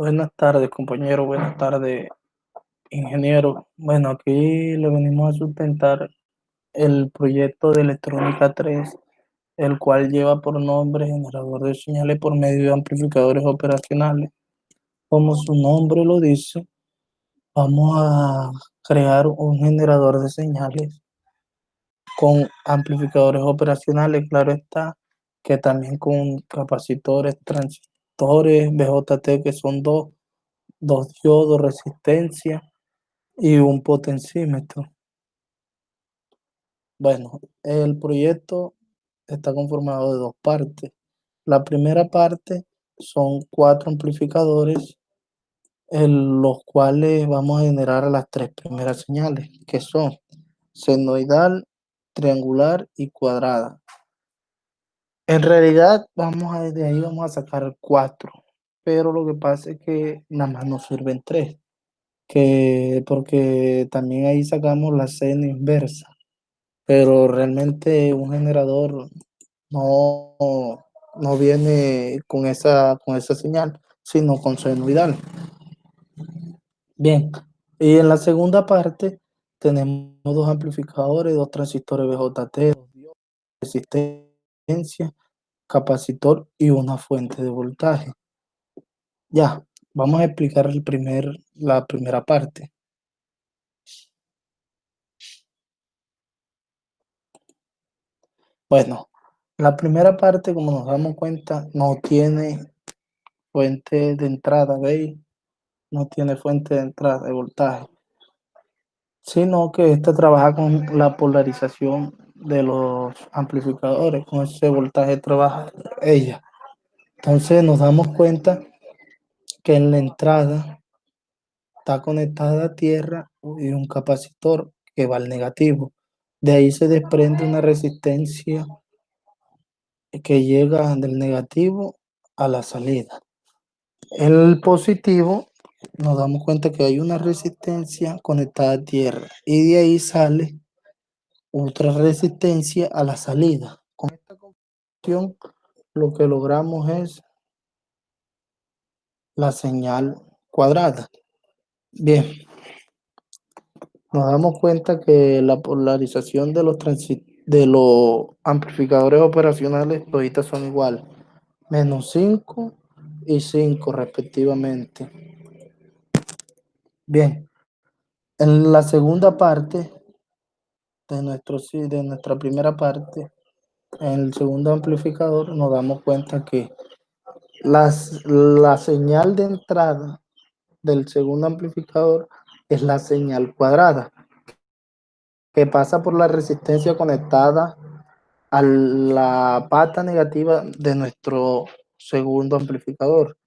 Buenas tardes, compañero. Buenas tardes, ingeniero. Bueno, aquí le venimos a sustentar el proyecto de electrónica 3, el cual lleva por nombre generador de señales por medio de amplificadores operacionales. Como su nombre lo dice, vamos a crear un generador de señales con amplificadores operacionales, claro está, que también con capacitores, transistores, BJT, que son dos diodos, resistencia y un potenciómetro. Bueno, el proyecto está conformado de dos partes. La primera parte son cuatro amplificadores, en los cuales vamos a generar las tres primeras señales, que son senoidal, triangular y cuadrada. En realidad, de ahí vamos a sacar cuatro, pero lo que pasa es que nada más nos sirven tres, porque también ahí sacamos la seno inversa. Pero realmente un generador no, no viene con esa señal, sino con senoidal. Bien, y en la segunda parte tenemos dos amplificadores, dos transistores BJT, resistencia, capacitor y una fuente de voltaje. Ya, vamos a explicar la primera parte. Bueno, la primera parte, como nos damos cuenta, no tiene fuente de entrada, ¿veis? No tiene fuente de entrada de voltaje, sino que esta trabaja con la polarización de los amplificadores, con ese voltaje trabaja ella. Entonces nos damos cuenta que en la entrada está conectada a tierra y un capacitor que va al negativo. De ahí se desprende una resistencia que llega del negativo a la salida. El positivo, nos damos cuenta que hay una resistencia conectada a tierra y de ahí sale otra resistencia a la salida. Con esta configuración lo que logramos es la señal cuadrada. Bien, nos damos cuenta que la polarización de los amplificadores operacionales toditas son iguales, -5 y 5 respectivamente. Bien, en la segunda parte de nuestra primera parte, en el segundo amplificador, nos damos cuenta que la señal de entrada del segundo amplificador es la señal cuadrada, que pasa por la resistencia conectada a la pata negativa de nuestro segundo amplificador,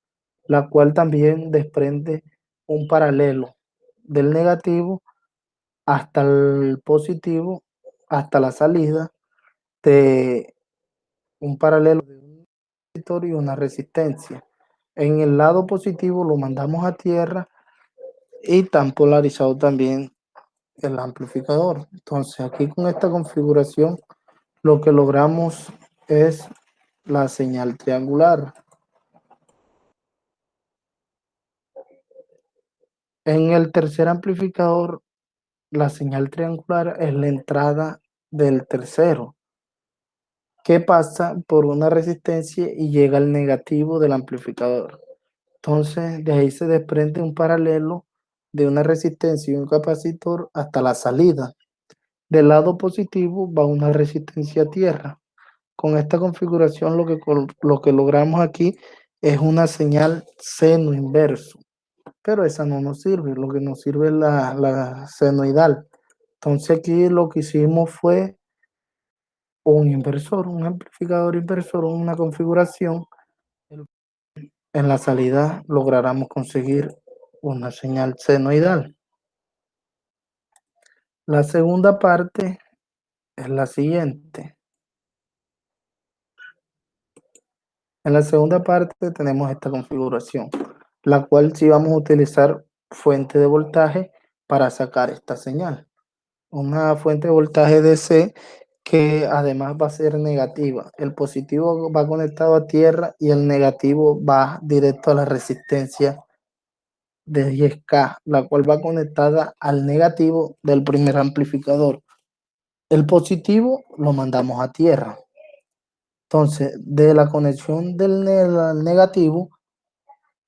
la cual también desprende un paralelo del negativo hasta el positivo, hasta la salida de un paralelo de un resistor y una resistencia. En el lado positivo lo mandamos a tierra y tan polarizado también el amplificador. Entonces aquí con esta configuración lo que logramos es la señal triangular. En el tercer amplificador, la señal triangular es la entrada del tercero, que pasa por una resistencia y llega al negativo del amplificador. Entonces, de ahí se desprende un paralelo de una resistencia y un capacitor hasta la salida. Del lado positivo va una resistencia a tierra. Con esta configuración lo que logramos aquí es una señal seno inverso, pero esa no nos sirve, lo que nos sirve es la senoidal. Entonces aquí lo que hicimos fue un inversor, un amplificador inversor, una configuración. En la salida lográramos conseguir una señal senoidal. La segunda parte es la siguiente. En la segunda parte tenemos esta configuración, la cual sí vamos a utilizar fuente de voltaje para sacar esta señal. Una fuente de voltaje DC que además va a ser negativa. El positivo va conectado a tierra y el negativo va directo a la resistencia de 10K, la cual va conectada al negativo del primer amplificador. El positivo lo mandamos a tierra. Entonces, de la conexión del negativo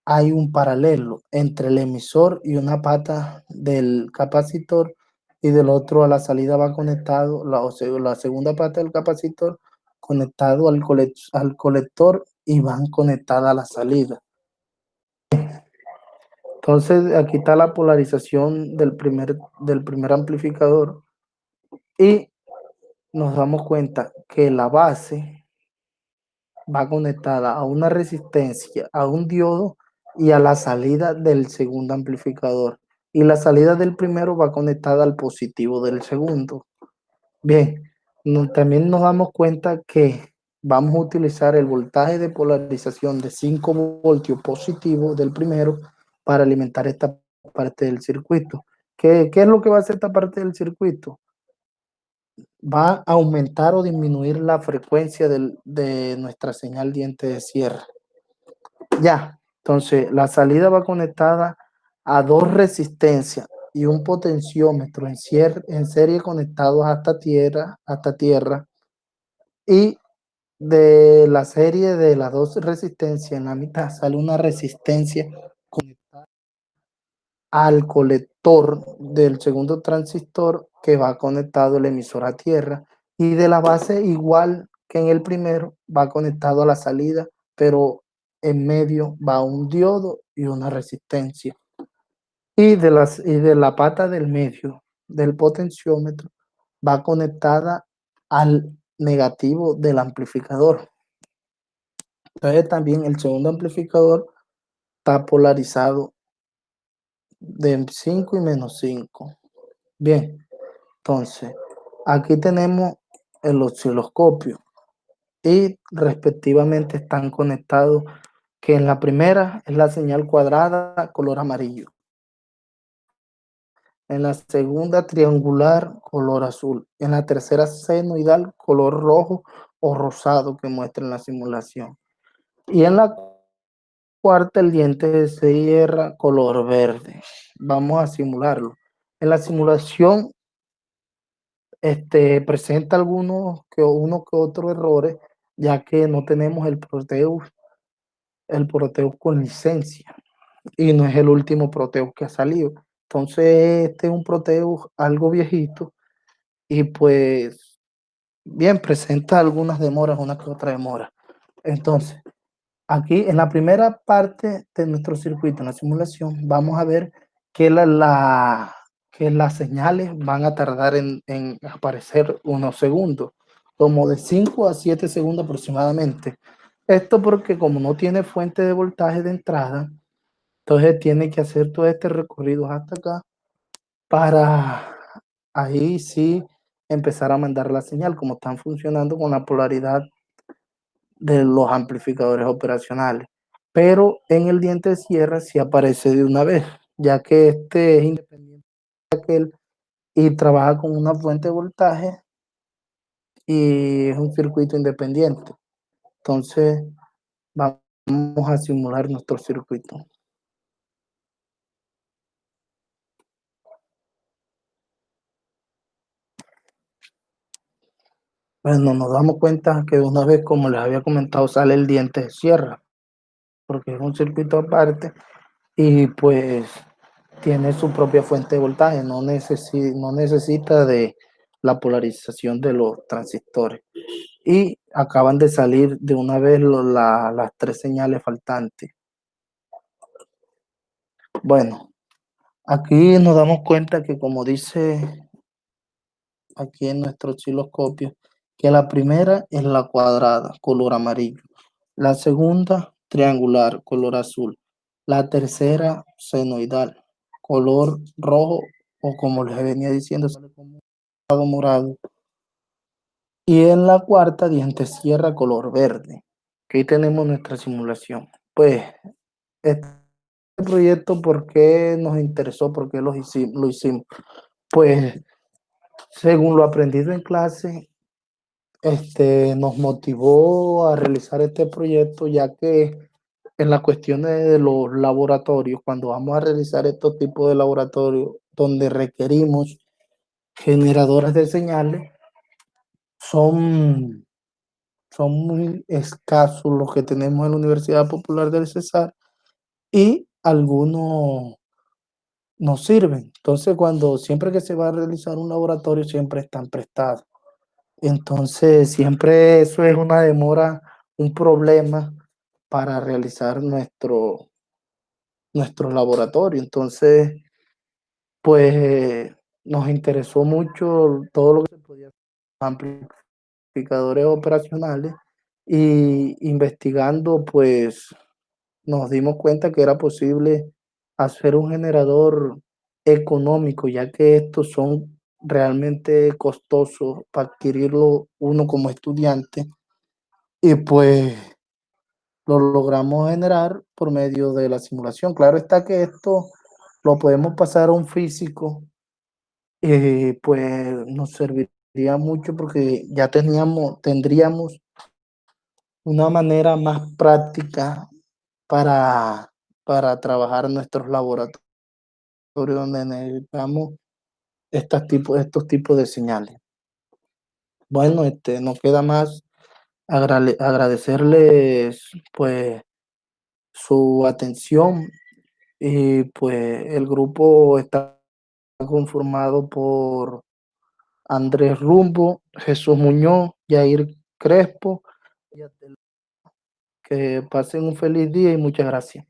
hay un paralelo entre el emisor y una pata del capacitor, y del otro a la salida va conectado la segunda pata del capacitor conectado al colector, y van conectadas a la salida. Entonces aquí está la polarización del primer amplificador, y nos damos cuenta que la base va conectada a una resistencia, a un diodo y a la salida del segundo amplificador. Y la salida del primero va conectada al positivo del segundo. Bien, también nos damos cuenta que vamos a utilizar el voltaje de polarización de 5 voltios positivo del primero para alimentar esta parte del circuito. ¿Qué es lo que va a hacer esta parte del circuito? Va a aumentar o disminuir la frecuencia de nuestra señal diente de cierre. Ya, entonces la salida va conectada a dos resistencias y un potenciómetro en serie conectados hasta tierra, y de la serie de las dos resistencias en la mitad sale una resistencia al colector del segundo transistor que va conectado el emisor a tierra, y de la base, igual que en el primero, va conectado a la salida, pero en medio va un diodo y una resistencia. Y de la pata del medio del potenciómetro va conectada al negativo del amplificador. Entonces también el segundo amplificador está polarizado de 5 y -5. Bien, entonces aquí tenemos el osciloscopio, y respectivamente están conectados, que en la primera es la señal cuadrada color amarillo, en la segunda triangular color azul, en la tercera senoidal color rojo o rosado que muestra en la simulación, y en la cuarta el diente de sierra color verde. Vamos a simularlo. En la simulación presenta uno que otro errores, ya que no tenemos el Proteus con licencia, y no es el último Proteus que ha salido. Entonces, este es un Proteus algo viejito, y pues, bien, presenta algunas demoras, una que otra demora. Entonces, aquí en la primera parte de nuestro circuito, en la simulación, vamos a ver que que las señales van a tardar en aparecer unos segundos, como de 5 a 7 segundos aproximadamente. Esto porque como no tiene fuente de voltaje de entrada, entonces tiene que hacer todo este recorrido hasta acá para ahí sí empezar a mandar la señal, como están funcionando con la polaridad de los amplificadores operacionales. Pero en el diente de sierra sí aparece de una vez, ya que este es independiente de aquel y trabaja con una fuente de voltaje, y es un circuito independiente. Entonces, vamos a simular nuestro circuito. Bueno, nos damos cuenta que de una vez, como les había comentado, sale el diente de sierra, porque es un circuito aparte, y pues tiene su propia fuente de voltaje, no necesita de la polarización de los transistores. Y acaban de salir de una vez las tres señales faltantes. Bueno, aquí nos damos cuenta que, como dice aquí en nuestro osciloscopio, que la primera es la cuadrada, color amarillo, la segunda triangular, color azul, la tercera senoidal, color rojo, o como les venía diciendo, sale como morado, y en la cuarta diente sierra color verde. Aquí tenemos nuestra simulación. Pues este proyecto, ¿por qué nos interesó? ¿Por qué lo hicimos? Pues según lo aprendido en clase, nos motivó a realizar este proyecto, ya que en las cuestiones de los laboratorios, cuando vamos a realizar estos tipos de laboratorios donde requerimos generadores de señales, son, son muy escasos los que tenemos en la Universidad Popular del Cesar y algunos no sirven. Entonces, siempre que se va a realizar un laboratorio, siempre están prestados. Entonces, siempre eso es una demora, un problema para realizar nuestro laboratorio. Entonces, pues nos interesó mucho todo lo que se podía hacer, amplificadores operacionales, y investigando, pues nos dimos cuenta que era posible hacer un generador económico, ya que estos son realmente costosos para adquirirlo uno como estudiante, y pues lo logramos generar por medio de la simulación. Claro está que esto lo podemos pasar a un físico, pues nos serviría mucho porque ya tendríamos una manera más práctica para, trabajar en nuestros laboratorios donde necesitamos estos tipos de señales. Bueno, no queda más agradecerles pues su atención, y pues el grupo está conformado por Andrés Rumbo, Jesús Muñoz, Yair Crespo. Que pasen un feliz día y muchas gracias.